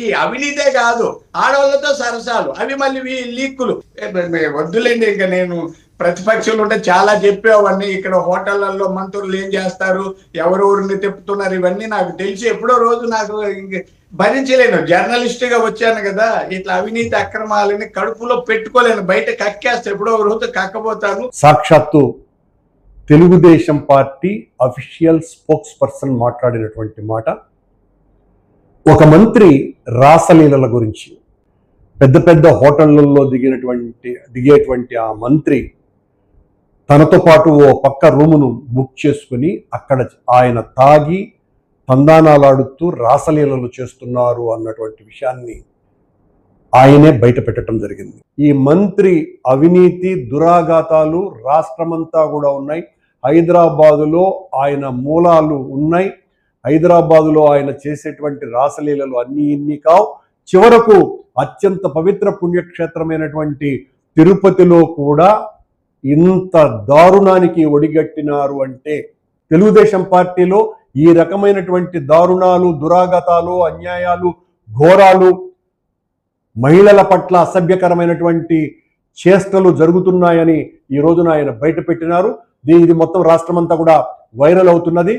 ఇది అవినీతే కాదు, ఆడవాళ్ళతో సరసాలు, అవి మళ్ళీ లీక్కులు. వద్దులేండి, ఇంకా నేను ప్రతిపక్షంలో ఉంటే చాలా చెప్పేవన్నీ. ఇక్కడ హోటళ్లలో మంత్రులు ఏం చేస్తారు, ఎవరెవరిని తిప్పుతున్నారు, ఇవన్నీ నాకు తెలిసి ఎప్పుడో రోజు నాకు భరించలేను. జర్నలిస్ట్ గా వచ్చాను కదా, ఇట్లా అవినీతి అక్రమాలని కడుపులో పెట్టుకోలేను, బయట కక్కేస్తే ఎప్పుడో ఒక రోజు కక్కబోతాను. సాక్షాత్తు Telugu Desam party official spokes person మాట్లాడినటువంటి మాట. ఒక మంత్రి రాసలీలల గురించి, పెద్ద పెద్ద హోటళ్లలో దిగేటువంటి ఆ మంత్రి తనతో పాటు ఓ పక్క రూమును బుక్ చేసుకుని అక్కడ ఆయన తాగి తందానాలాడుతూ రాసలీలలు చేస్తున్నారు అన్నటువంటి విషయాన్ని ఆయనే బయట పెట్టడం జరిగింది. ఈ మంత్రి అవినీతి దురాఘాతాలు రాష్ట్రమంతా కూడా ఉన్నాయి. హైదరాబాదులో ఆయన మూలాలు ఉన్నాయి. హైదరాబాదులో ఆయన చేసేటువంటి రాసలీలలు అన్నీ ఇన్ని కావు. చివరకు అత్యంత పవిత్ర పుణ్యక్షేత్రమైనటువంటి తిరుపతిలో కూడా ఇంత దారుణానికి ఒడిగట్టినారు అంటే తెలుగుదేశం పార్టీలో ఈ రకమైనటువంటి దారుణాలు, దురాఘాతాలు, అన్యాయాలు, ఘోరాలు, మహిళల పట్ల అసభ్యకరమైనటువంటి చేష్టలు జరుగుతున్నాయని ఈ రోజున ఆయన బయట పెట్టినారు. ఇది మొత్తం రాష్ట్రమంతా కూడా వైరల్ అవుతున్నది.